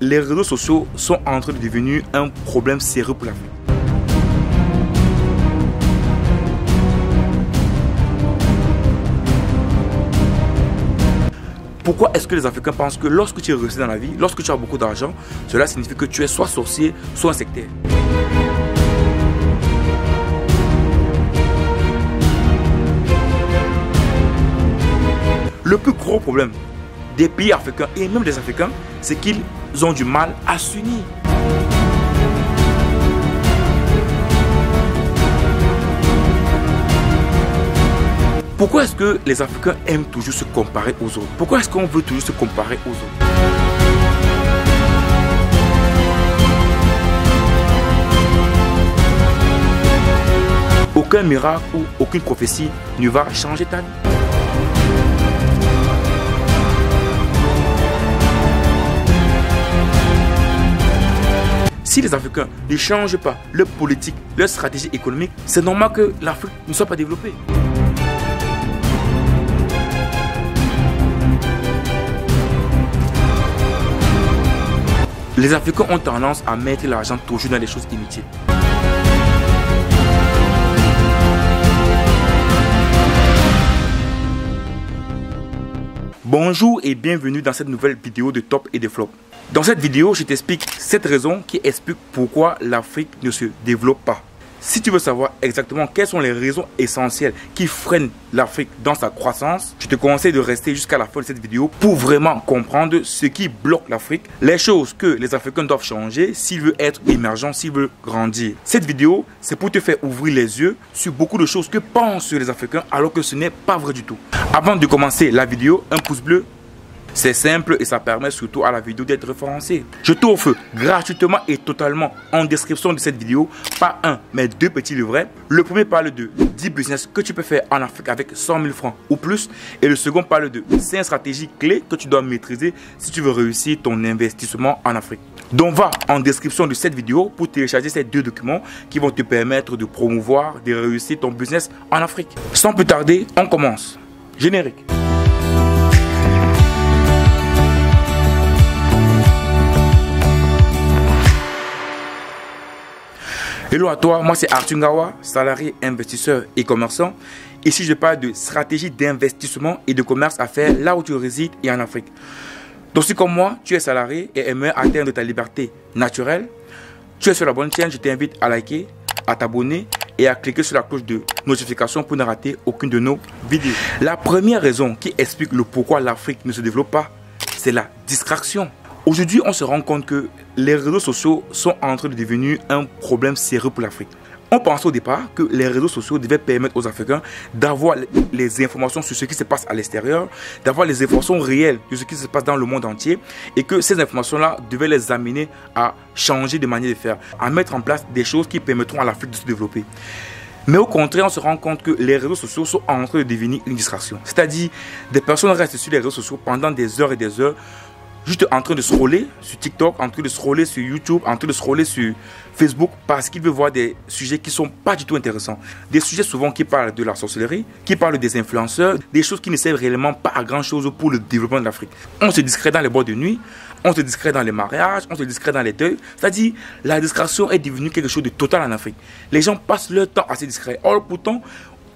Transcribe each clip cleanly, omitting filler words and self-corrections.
les réseaux sociaux sont en train de devenir un problème sérieux pour l'Afrique. Pourquoi est-ce que les Africains pensent que lorsque tu es réussi dans la vie, lorsque tu as beaucoup d'argent, cela signifie que tu es soit sorcier, soit un sectaire? Le plus gros problème des pays africains et même des Africains, c'est qu'ils ont du mal à s'unir. Pourquoi est-ce que les Africains aiment toujours se comparer aux autres? Pourquoi est-ce qu'on veut toujours se comparer aux autres? Aucun miracle ou aucune prophétie ne va changer ta vie. Si les Africains ne changent pas leur politique, leur stratégie économique, c'est normal que l'Afrique ne soit pas développée. Les Africains ont tendance à mettre l'argent toujours dans des choses inutiles. Bonjour et bienvenue dans cette nouvelle vidéo de Top et de Flop. Dans cette vidéo, je t'explique 7 raisons qui expliquent pourquoi l'Afrique ne se développe pas. Si tu veux savoir exactement quelles sont les raisons essentielles qui freinent l'Afrique dans sa croissance, je te conseille de rester jusqu'à la fin de cette vidéo pour vraiment comprendre ce qui bloque l'Afrique, les choses que les Africains doivent changer s'ils veulent être émergents, s'ils veulent grandir. Cette vidéo, c'est pour te faire ouvrir les yeux sur beaucoup de choses que pensent les Africains alors que ce n'est pas vrai du tout. Avant de commencer la vidéo, un pouce bleu. C'est simple et ça permet surtout à la vidéo d'être référencée. Je t'offre gratuitement et totalement en description de cette vidéo, pas un, mais 2 petits livrets. Le premier parle de 10 business que tu peux faire en Afrique avec 100 000 francs ou plus. Et le second parle de 5 stratégies clés que tu dois maîtriser si tu veux réussir ton investissement en Afrique. Donc va en description de cette vidéo pour télécharger ces 2 documents qui vont te permettre de promouvoir, de réussir ton business en Afrique. Sans plus tarder, on commence. Générique. Hello à toi, moi c'est Arthur Ngawa, salarié, investisseur et commerçant. Ici je parle de stratégie d'investissement et de commerce à faire là où tu résides et en Afrique. Donc si comme moi, tu es salarié et aimerais atteindre ta liberté naturelle, tu es sur la bonne chaîne, je t'invite à liker, à t'abonner et à cliquer sur la cloche de notification pour ne rater aucune de nos vidéos. La première raison qui explique le pourquoi l'Afrique ne se développe pas, c'est la distraction. Aujourd'hui, on se rend compte que les réseaux sociaux sont en train de devenir un problème sérieux pour l'Afrique. On pensait au départ que les réseaux sociaux devaient permettre aux Africains d'avoir les informations sur ce qui se passe à l'extérieur, d'avoir les informations réelles de ce qui se passe dans le monde entier et que ces informations-là devaient les amener à changer de manière de faire, à mettre en place des choses qui permettront à l'Afrique de se développer. Mais au contraire, on se rend compte que les réseaux sociaux sont en train de devenir une distraction. C'est-à-dire, des personnes restent sur les réseaux sociaux pendant des heures et des heures, juste en train de scroller sur TikTok, en train de scroller sur YouTube, en train de scroller sur Facebook parce qu'ils veulent voir des sujets qui ne sont pas du tout intéressants. Des sujets souvent qui parlent de la sorcellerie, qui parlent des influenceurs, des choses qui ne servent réellement pas à grand chose pour le développement de l'Afrique. On se distrait dans les boîtes de nuit, on se distrait dans les mariages, on se distrait dans les deuils. C'est-à-dire, la distraction est devenue quelque chose de total en Afrique. Les gens passent leur temps à se distraire. Or, pourtant,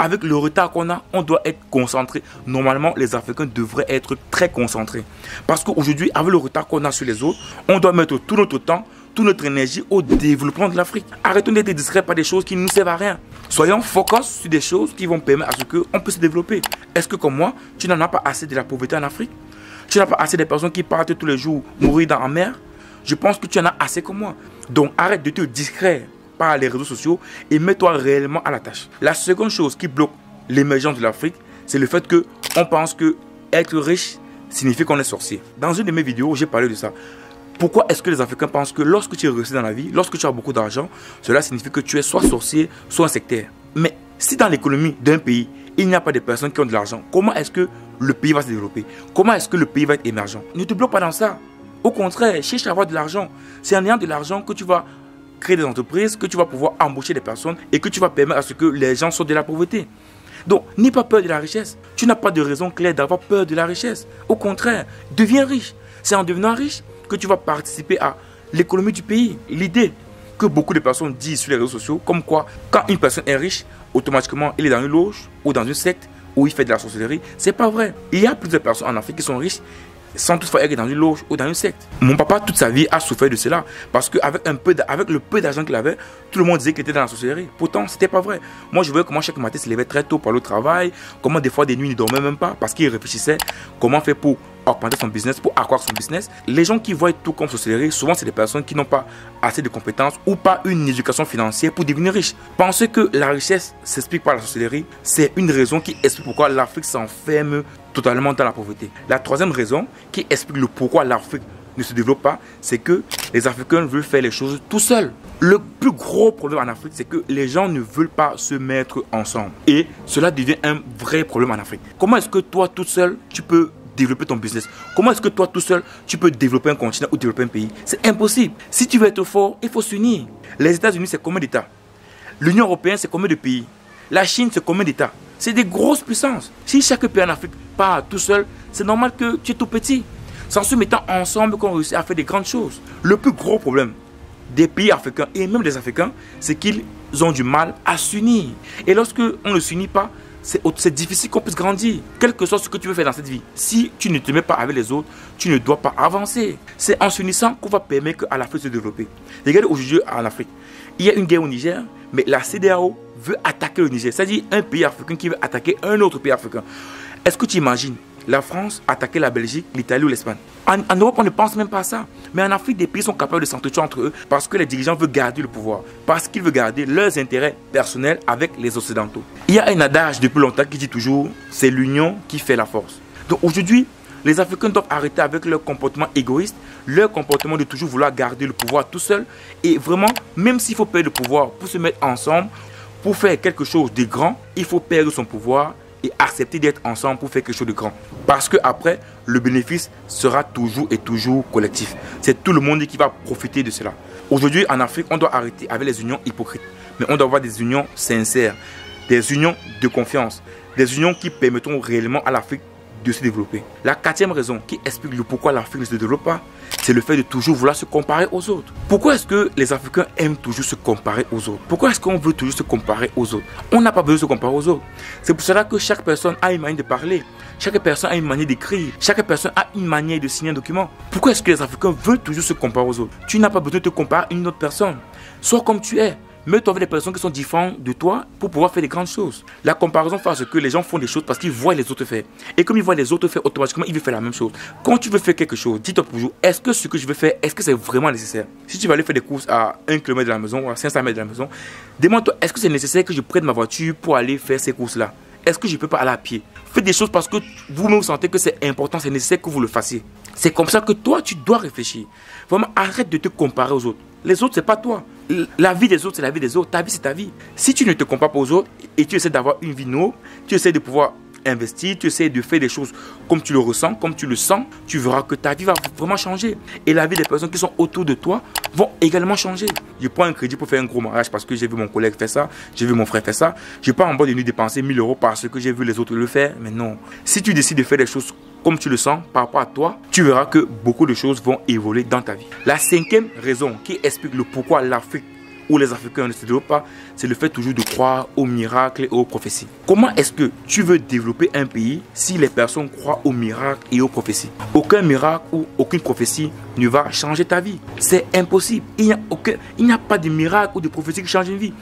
avec le retard qu'on a, on doit être concentré. Normalement, les Africains devraient être très concentrés. Parce qu'aujourd'hui, avec le retard qu'on a sur les autres, on doit mettre tout notre temps, toute notre énergie au développement de l'Afrique. Arrêtons d'être distraits par des choses qui ne nous servent à rien. Soyons focus sur des choses qui vont permettre à ce qu'on puisse se développer. Est-ce que comme moi, tu n'en as pas assez de la pauvreté en Afrique? Tu n'as pas assez de personnes qui partent tous les jours mourir dans la mer? Je pense que tu en as assez comme moi. Donc arrête de te distraire par les réseaux sociaux et mets-toi réellement à la tâche. La seconde chose qui bloque l'émergence de l'Afrique, c'est le fait qu'on pense que être riche signifie qu'on est sorcier. Dans une de mes vidéos, j'ai parlé de ça. Pourquoi est-ce que les Africains pensent que lorsque tu es réussi dans la vie, lorsque tu as beaucoup d'argent, cela signifie que tu es soit sorcier, soit un sectaire? Mais si dans l'économie d'un pays, il n'y a pas de personnes qui ont de l'argent, comment est-ce que le pays va se développer? Comment est-ce que le pays va être émergent? Ne te bloque pas dans ça. Au contraire, cherche à avoir de l'argent. C'est en ayant de l'argent que tu vas créer des entreprises, que tu vas pouvoir embaucher des personnes et que tu vas permettre à ce que les gens sortent de la pauvreté. Donc, n'aie pas peur de la richesse. Tu n'as pas de raison claire d'avoir peur de la richesse. Au contraire, deviens riche. C'est en devenant riche que tu vas participer à l'économie du pays. L'idée que beaucoup de personnes disent sur les réseaux sociaux, comme quoi quand une personne est riche, automatiquement il est dans une loge ou dans une secte où il fait de la sorcellerie, c'est pas vrai. Il y a plusieurs personnes en Afrique qui sont riches sans toutefois être dans une loge ou dans une secte. Mon papa, toute sa vie, a souffert de cela. Parce qu'avec le peu d'argent qu'il avait, tout le monde disait qu'il était dans la sorcellerie. Pourtant, c'était pas vrai. Moi, je voyais comment chaque matin il se levait très tôt pour aller au travail. Comment des fois, des nuits, il ne dormait même pas. Parce qu'il réfléchissait comment faire pour augmenter son business, pour accroître son business. Les gens qui voient tout comme sorcellerie, souvent, c'est des personnes qui n'ont pas assez de compétences ou pas une éducation financière pour devenir riches. Penser que la richesse s'explique par la sorcellerie, c'est une raison qui explique pourquoi l'Afrique s'enferme totalement dans la pauvreté. La troisième raison qui explique le pourquoi l'Afrique ne se développe pas, c'est que les Africains veulent faire les choses tout seuls. Le plus gros problème en Afrique, c'est que les gens ne veulent pas se mettre ensemble. Et cela devient un vrai problème en Afrique. Comment est-ce que toi, tout seul, tu peux développer ton business? Comment est-ce que toi, tout seul, tu peux développer un continent ou développer un pays? C'est impossible. Si tu veux être fort, il faut s'unir. Les États-Unis, c'est combien d'États? L'Union européenne, c'est combien de pays? La Chine, c'est combien d'États? C'est des grosses puissances. Si chaque pays en Afrique part tout seul, c'est normal que tu es tout petit. C'est en se mettant ensemble qu'on réussit à faire des grandes choses. Le plus gros problème des pays africains et même des Africains, c'est qu'ils ont du mal à s'unir. Et lorsque on ne s'unit pas, c'est difficile qu'on puisse grandir. Quel que soit ce que tu veux faire dans cette vie, si tu ne te mets pas avec les autres, tu ne dois pas avancer. C'est en s'unissant qu'on va permettre à l'Afrique de se développer. Regardez aujourd'hui en Afrique, il y a une guerre au Niger, mais la CEDEAO veut attaquer le Niger. C'est-à-dire un pays africain qui veut attaquer un autre pays africain. Est-ce que tu imagines la France attaquer la Belgique, l'Italie ou l'Espagne? En Europe, on ne pense même pas à ça. Mais en Afrique, des pays sont capables de s'entretuer entre eux parce que les dirigeants veulent garder le pouvoir. Parce qu'ils veulent garder leurs intérêts personnels avec les Occidentaux. Il y a un adage depuis longtemps qui dit toujours, c'est l'union qui fait la force. Donc aujourd'hui, les Africains doivent arrêter avec leur comportement égoïste, leur comportement de toujours vouloir garder le pouvoir tout seul. Et vraiment, même s'il faut perdre le pouvoir pour se mettre ensemble, pour faire quelque chose de grand, il faut perdre son pouvoir et accepter d'être ensemble pour faire quelque chose de grand. Parce que après, le bénéfice sera toujours et toujours collectif. C'est tout le monde qui va profiter de cela. Aujourd'hui, en Afrique, on doit arrêter avec les unions hypocrites. Mais on doit avoir des unions sincères, des unions de confiance, des unions qui permettront réellement à l'Afrique de se développer. La quatrième raison qui explique le pourquoi l'Afrique ne se développe pas, c'est le fait de toujours vouloir se comparer aux autres. Pourquoi est-ce que les Africains aiment toujours se comparer aux autres? Pourquoi est-ce qu'on veut toujours se comparer aux autres? On n'a pas besoin de se comparer aux autres. C'est pour cela que chaque personne a une manière de parler, chaque personne a une manière d'écrire, chaque personne a une manière de signer un document. Pourquoi est-ce que les Africains veulent toujours se comparer aux autres? Tu n'as pas besoin de te comparer à une autre personne. Sois comme tu es. Mets-toi avec des personnes qui sont différentes de toi pour pouvoir faire des grandes choses. La comparaison fait ce que les gens font des choses parce qu'ils voient les autres faire. Et comme ils voient les autres faire, automatiquement, ils veulent faire la même chose. Quand tu veux faire quelque chose, dis-toi toujours, est-ce que ce que je veux faire, est-ce que c'est vraiment nécessaire? Si tu vas aller faire des courses à 1 km de la maison ou à 500 mètres de la maison, demande-toi, est-ce que c'est nécessaire que je prenne ma voiture pour aller faire ces courses-là? Est-ce que je ne peux pas aller à pied? Faites des choses parce que vous-même vous sentez que c'est important, c'est nécessaire que vous le fassiez. C'est comme ça que toi, tu dois réfléchir. Vraiment, arrête de te comparer aux autres. Les autres, ce n'est pas toi. La vie des autres, c'est la vie des autres. Ta vie, c'est ta vie. Si tu ne te compares pas aux autres et tu essaies d'avoir une vie noble, tu essaies de pouvoir investir, tu essaies de faire des choses comme tu le ressens, comme tu le sens, tu verras que ta vie va vraiment changer. Et la vie des personnes qui sont autour de toi vont également changer. Je prends un crédit pour faire un gros mariage parce que j'ai vu mon collègue faire ça, j'ai vu mon frère faire ça. Je ne vais pas en bas de nuit dépenser 1000 € parce que j'ai vu les autres le faire. Mais non. Si tu décides de faire des choses comme tu le sens par rapport à toi, tu verras que beaucoup de choses vont évoluer dans ta vie. La cinquième raison qui explique le pourquoi l'Afrique ou les Africains ne se développent pas, c'est le fait toujours de croire aux miracles et aux prophéties. Comment est-ce que tu veux développer un pays si les personnes croient aux miracles et aux prophéties? Aucun miracle ou aucune prophétie ne va changer ta vie. C'est impossible. Il n'y a pas de miracle ou de prophétie qui change une vie.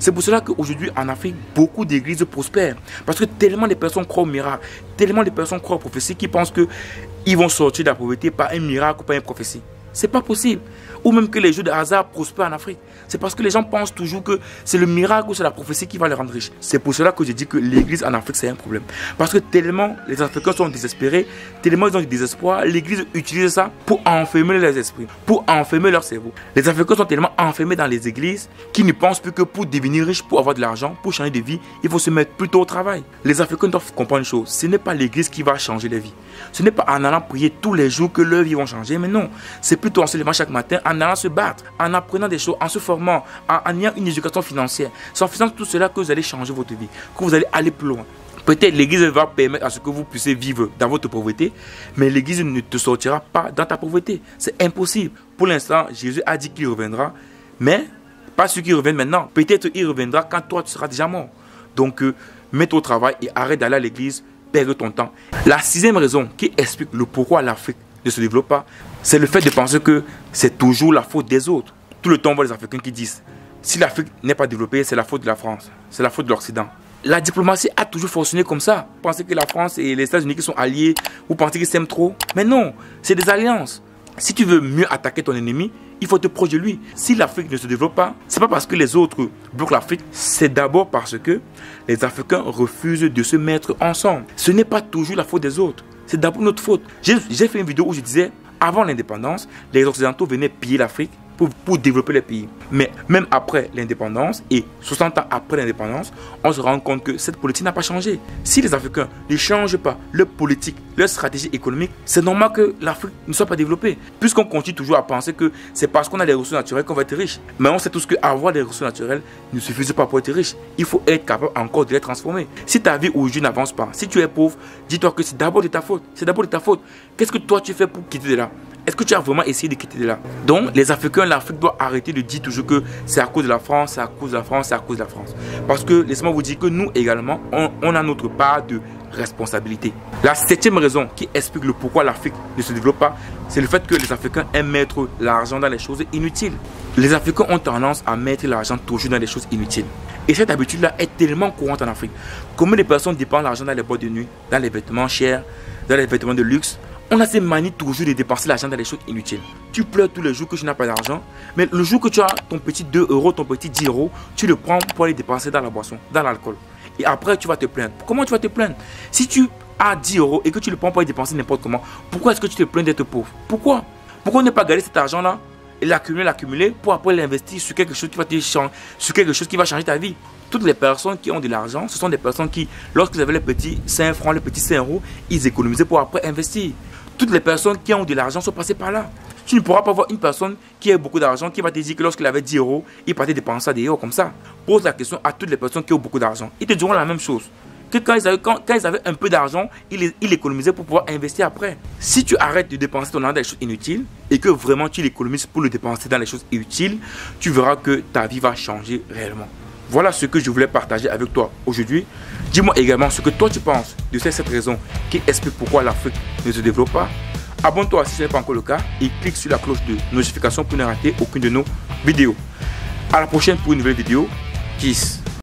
C'est pour cela qu'aujourd'hui en Afrique, beaucoup d'églises prospèrent. Parce que tellement de personnes croient aux miracles, tellement de personnes croient aux prophéties qui pensent qu'ils vont sortir de la pauvreté par un miracle ou par une prophétie. C'est pas possible. Ou même que les jeux de hasard prospèrent en Afrique. C'est parce que les gens pensent toujours que c'est le miracle ou c'est la prophétie qui va les rendre riches. C'est pour cela que je dis que l'église en Afrique c'est un problème. Parce que tellement les Africains sont désespérés, tellement ils ont du désespoir, l'église utilise ça pour enfermer leurs esprits, pour enfermer leur cerveau. Les Africains sont tellement enfermés dans les églises qu'ils ne pensent plus que pour devenir riches, pour avoir de l'argent, pour changer de vie, il faut se mettre plutôt au travail. Les Africains doivent comprendre une chose, ce n'est pas l'église qui va changer les vies. Ce n'est pas en allant prier tous les jours que leurs vies vont changer, mais non. C'est plutôt en se levant chaque matin, en allant se battre, en apprenant des choses, en se formant, en ayant une éducation financière. C'est en faisant tout cela que vous allez changer votre vie, que vous allez aller plus loin. Peut-être l'église va permettre à ce que vous puissiez vivre dans votre pauvreté, mais l'église ne te sortira pas dans ta pauvreté. C'est impossible. Pour l'instant, Jésus a dit qu'il reviendra, mais pas ceux qui reviennent maintenant. Peut-être il reviendra quand toi tu seras déjà mort. Donc, mets-toi au travail et arrête d'aller à l'église, perds ton temps. La sixième raison qui explique le pourquoi l'Afrique ne se développe pas, c'est le fait de penser que c'est toujours la faute des autres. Tout le temps, on voit les Africains qui disent, si l'Afrique n'est pas développée, c'est la faute de la France, c'est la faute de l'Occident. La diplomatie a toujours fonctionné comme ça. Vous pensez que la France et les États-Unis qui sont alliés, vous pensez qu'ils s'aiment trop? Mais non, c'est des alliances. Si tu veux mieux attaquer ton ennemi, il faut te proche de lui. Si l'Afrique ne se développe pas, ce n'est pas parce que les autres bloquent l'Afrique, c'est d'abord parce que les Africains refusent de se mettre ensemble. Ce n'est pas toujours la faute des autres, c'est d'abord notre faute. J'ai fait une vidéo où je disais, avant l'indépendance, les Occidentaux venaient piller l'Afrique pour développer les pays. Mais même après l'indépendance et 60 ans après l'indépendance, on se rend compte que cette politique n'a pas changé. Si les Africains ne changent pas leur politique, leur stratégie économique, c'est normal que l'Afrique ne soit pas développée. Puisqu'on continue toujours à penser que c'est parce qu'on a des ressources naturelles qu'on va être riche. Mais on sait tous qu'avoir des ressources naturelles ne suffit pas pour être riche. Il faut être capable encore de les transformer. Si ta vie aujourd'hui n'avance pas, si tu es pauvre, dis-toi que c'est d'abord de ta faute. C'est d'abord de ta faute. Qu'est-ce que toi tu fais pour quitter de là? Est-ce que tu as vraiment essayé de quitter de là? Donc, les Africains, l'Afrique doit arrêter de dire toujours que c'est à cause de la France, c'est à cause de la France, c'est à cause de la France. Parce que, laissez-moi vous dire que nous également, on a notre part de responsabilité. La septième raison qui explique le pourquoi l'Afrique ne se développe pas, c'est le fait que les Africains aiment mettre l'argent dans les choses inutiles. Les Africains ont tendance à mettre l'argent toujours dans les choses inutiles. Et cette habitude-là est tellement courante en Afrique. Combien de personnes dépensent l'argent dans les boîtes de nuit, dans les vêtements chers, dans les vêtements de luxe? On a cette manie toujours de dépenser l'argent dans les choses inutiles. Tu pleures tous les jours que tu n'as pas d'argent, mais le jour que tu as ton petit 2 euros, ton petit 10 euros, tu le prends pour aller dépenser dans la boisson, dans l'alcool. Et après, tu vas te plaindre. Comment tu vas te plaindre? Si tu as 10 euros et que tu le prends pour aller dépenser n'importe comment, pourquoi est-ce que tu te plains d'être pauvre? Pourquoi? Pourquoi ne pas garder cet argent-là et l'accumuler pour après l'investir sur quelque chose qui va te changer, sur quelque chose qui va changer ta vie? Toutes les personnes qui ont de l'argent, ce sont des personnes qui, lorsqu'ils avaient les petits 5 francs, les petits 5 euros, ils économisaient pour après investir. Toutes les personnes qui ont de l'argent sont passées par là. Tu ne pourras pas voir une personne qui a beaucoup d'argent qui va te dire que lorsqu'il avait 10 euros, il partait dépenser ça des euros comme ça. Pose la question à toutes les personnes qui ont beaucoup d'argent. Ils te diront la même chose. Que quand ils avaient un peu d'argent, ils économisaient pour pouvoir investir après. Si tu arrêtes de dépenser ton argent dans les choses inutiles et que vraiment tu l'économises pour le dépenser dans les choses utiles, tu verras que ta vie va changer réellement. Voilà ce que je voulais partager avec toi aujourd'hui. Dis-moi également ce que toi tu penses de cette raison qui explique pourquoi l'Afrique ne se développe pas. Abonne-toi si ce n'est pas encore le cas et clique sur la cloche de notification pour ne rater aucune de nos vidéos. À la prochaine pour une nouvelle vidéo. Kiss.